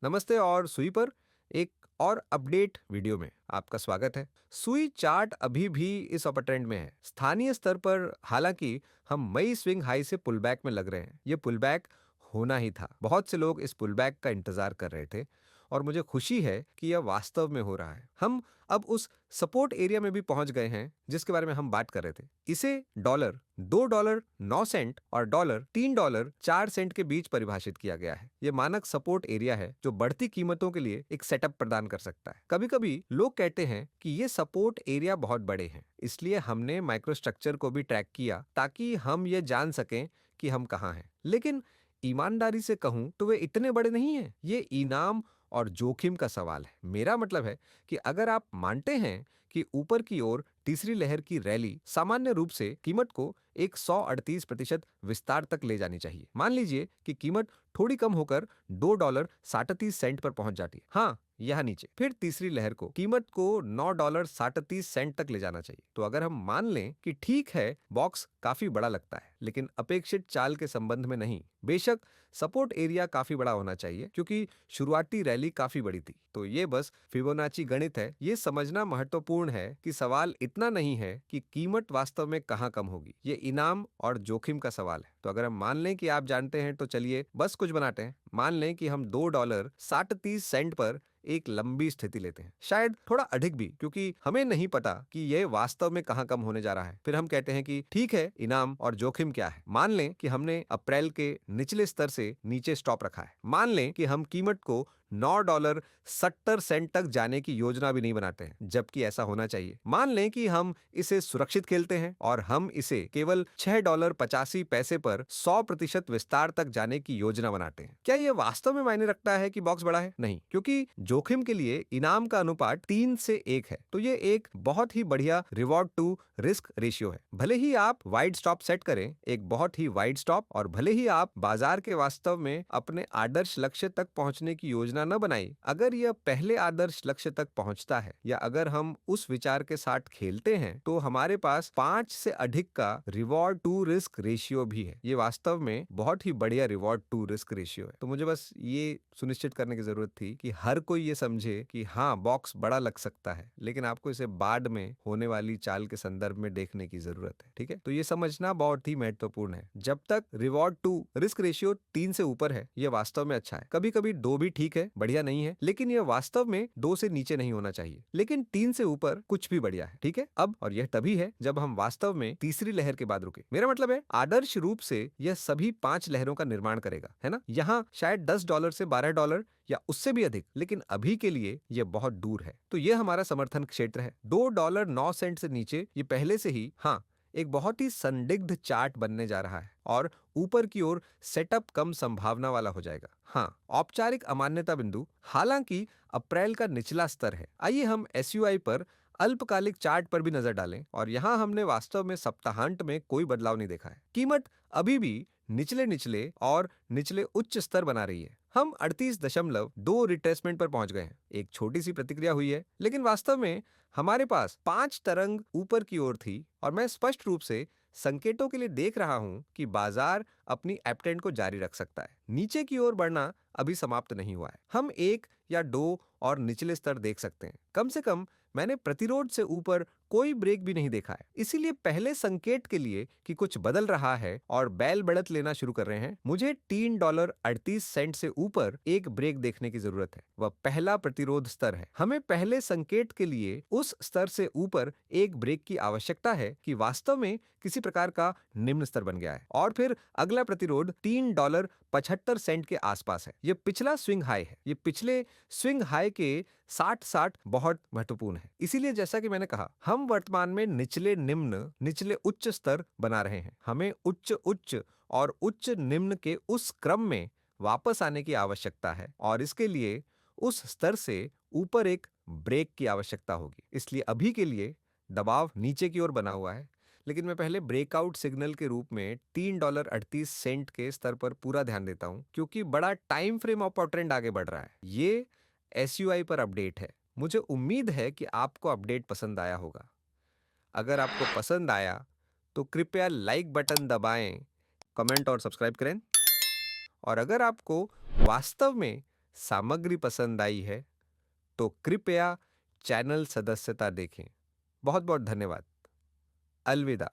नमस्ते और सुई पर एक और अपडेट वीडियो में आपका स्वागत है। सुई चार्ट अभी भी इस अपर ट्रेंड में है। स्थानीय स्तर पर हालांकि हम मई स्विंग हाई से पुल बैक में लग रहे हैं। ये पुल बैक होना ही था। बहुत से लोग इस पुल बैक का इंतजार कर रहे थे और मुझे खुशी है कि यह वास्तव में हो रहा है। हम अब उस सपोर्ट एरिया में भी पहुंच गए हैं जिसके बारे में हम बात कर रहे थे। इसे डॉलर $2.09 और $3.04 के बीच परिभाषित किया गया है। यह मानक सपोर्ट एरिया है जो बढ़ती कीमतों के लिए एक सेटअप प्रदान कर सकता है। कभी कभी लोग कहते हैं कि ये सपोर्ट एरिया बहुत बड़े हैं, इसलिए हमने माइक्रोस्ट्रक्चर को भी ट्रैक किया ताकि हम ये जान सकें कि हम कहाँ हैं। लेकिन ईमानदारी से कहूं तो वे इतने बड़े नहीं हैं। ये इनाम और जोखिम का सवाल है। मेरा मतलब है कि अगर आप मानते हैं कि ऊपर की ओर तीसरी लहर की रैली सामान्य रूप से कीमत को एक 138% विस्तार तक ले जानी चाहिए। मान लीजिए कि कीमत थोड़ी कम होकर $2.37 पर पहुंच जाती है। हाँ, यहाँ नीचे फिर तीसरी लहर को कीमत को $9.37 तक ले जाना चाहिए। तो अगर हम मान लें कि ठीक है, बॉक्स काफी बड़ा लगता है लेकिन अपेक्षित चाल के संबंध में नहीं। बेशक सपोर्ट एरिया काफी बड़ा होना चाहिए क्योंकि शुरुआती रैली काफी बड़ी थी। तो ये बस फिबोनाची गणित है। ये समझना महत्वपूर्ण है कि सवाल इतना नहीं है कि कीमत वास्तव में कहां कम होगी। ये इनाम और जोखिम का सवाल है। तो अगर हम मान लें कि आप जानते हैं तो चलिए बस कुछ बनाते हैं। मान लें कि हम $2.37 पर एक लंबी स्थिति लेते हैं, शायद थोड़ा अधिक भी, क्योंकि हमें नहीं पता कि यह वास्तव में कहां कम होने जा रहा है। फिर हम कहते हैं कि ठीक है, इनाम और जोखिम क्या है। मान लें कि हमने अप्रैल के निचले स्तर से नीचे स्टॉप रखा है। मान लें कि हम कीमत को $9.70 तक जाने की योजना भी नहीं बनाते हैं, जबकि ऐसा होना चाहिए। मान लें कि हम इसे सुरक्षित खेलते हैं और हम इसे केवल $6.85 पर 100% विस्तार तक जाने की योजना बनाते हैं। क्या यह वास्तव में मायने रखता है कि बॉक्स बड़ा है? नहीं, क्योंकि जोखिम के लिए इनाम का अनुपात 3 से 1 है। तो यह एक बहुत ही बढ़िया रिवॉर्ड टू रिस्क रेशियो है। भले ही आप वाइड स्टॉप सेट करें, एक बहुत ही वाइड स्टॉप, और भले ही आप बाजार के वास्तव में अपने आदर्श लक्ष्य तक पहुंचने की योजना न बनाई, अगर यह पहले आदर्श लक्ष्य तक पहुंचता है या अगर हम उस विचार के साथ खेलते हैं तो हमारे पास 5 से अधिक का रिवॉर्ड टू रिस्क रेशियो भी है। ये वास्तव में बहुत ही बढ़िया रिवॉर्ड टू रिस्क रेशियो है। तो मुझे बस ये सुनिश्चित करने की जरूरत थी कि हर कोई ये समझे कि हाँ, बॉक्स बड़ा लग सकता है लेकिन आपको इसे बाद में होने वाली चाल के संदर्भ में देखने की जरूरत है। ठीक है, तो ये समझना बहुत ही महत्वपूर्ण है। जब तक रिवॉर्ड टू रिस्क रेशियो 3 से ऊपर है, यह वास्तव में अच्छा है। कभी कभी 2 भी ठीक है, बढ़िया नहीं है, लेकिन यह वास्तव में 2 से नीचे नहीं होना चाहिए। लेकिन 3 से ऊपर कुछ भी बढ़िया है। ठीक है, अब और यह तभी है जब हम वास्तव में तीसरी लहर के बाद रुके। मेरा मतलब है आदर्श रूप से यह सभी 5 लहरों का निर्माण करेगा, है ना। यहाँ शायद $10 से $12 या उससे भी अधिक, लेकिन अभी के लिए यह बहुत दूर है। तो यह हमारा समर्थन क्षेत्र है। $2.09 से नीचे ये पहले से ही हाँ एक बहुत ही संदिग्ध चार्ट बनने जा रहा है और ऊपर की ओर सेटअप कम संभावना वाला हो जाएगा। हाँ, औपचारिक अमान्यता बिंदु हालांकि अप्रैल का निचला स्तर है। आइए हम एसयूआई पर अल्पकालिक चार्ट पर भी नजर डालें और यहां हमने वास्तव में सप्ताहांत में कोई बदलाव नहीं देखा है। कीमत अभी भी निचले निचले और निचले उच्च स्तर बना रही है। हम 38.2 रिट्रेसमेंट पर पहुंच गए हैं। एक छोटी सी प्रतिक्रिया हुई है, लेकिन वास्तव में हमारे पास 5 तरंग ऊपर की ओर थी और मैं स्पष्ट रूप से संकेतों के लिए देख रहा हूं कि बाजार अपनी अपट्रेंड को जारी रख सकता है। नीचे की ओर बढ़ना अभी समाप्त नहीं हुआ है। हम 1 या 2 और निचले स्तर देख सकते हैं। कम से कम मैंने प्रतिरोध से ऊपर कोई ब्रेक भी नहीं देखा है। इसीलिए पहले संकेत के लिए कि कुछ बदल रहा है और बैल बढ़त लेना शुरू कर रहे हैं, मुझे $3.38 से ऊपर एक ब्रेक देखने की जरूरत है। वह पहला प्रतिरोध स्तर है। हमें पहले संकेत के लिए उस स्तर से ऊपर एक ब्रेक की आवश्यकता है कि वास्तव में किसी प्रकार का निम्न स्तर बन गया है। और फिर अगला प्रतिरोध $3.75 के आसपास है। यह पिछला स्विंग हाई है। यह पिछले स्विंग हाई के 60-60 बहुत महत्वपूर्ण है। इसीलिए जैसा कि मैंने कहा, हम वर्तमान में निचले निम्न निचले उच्च स्तर बना रहे हैं। हमें उच्च उच्च और उच्च निम्न के उस क्रम में वापस आने की आवश्यकता है और इसके लिए उस स्तर से ऊपर एक ब्रेक की आवश्यकता होगी। इसलिए अभी के लिए दबाव नीचे की ओर बना हुआ है, लेकिन मैं पहले ब्रेकआउट सिग्नल के रूप में $3.38 के स्तर पर पूरा ध्यान देता हूं, क्योंकि बड़ा टाइम फ्रेम ऑफ ट्रेंड आगे बढ़ रहा है। ये एसयूआई पर अपडेट है। मुझे उम्मीद है कि आपको अपडेट पसंद आया होगा। अगर आपको पसंद आया तो कृपया लाइक बटन दबाएं, कमेंट और सब्सक्राइब करें। और अगर आपको वास्तव में सामग्री पसंद आई है तो कृपया चैनल सदस्यता देखें। बहुत बहुत धन्यवाद। अलविदा।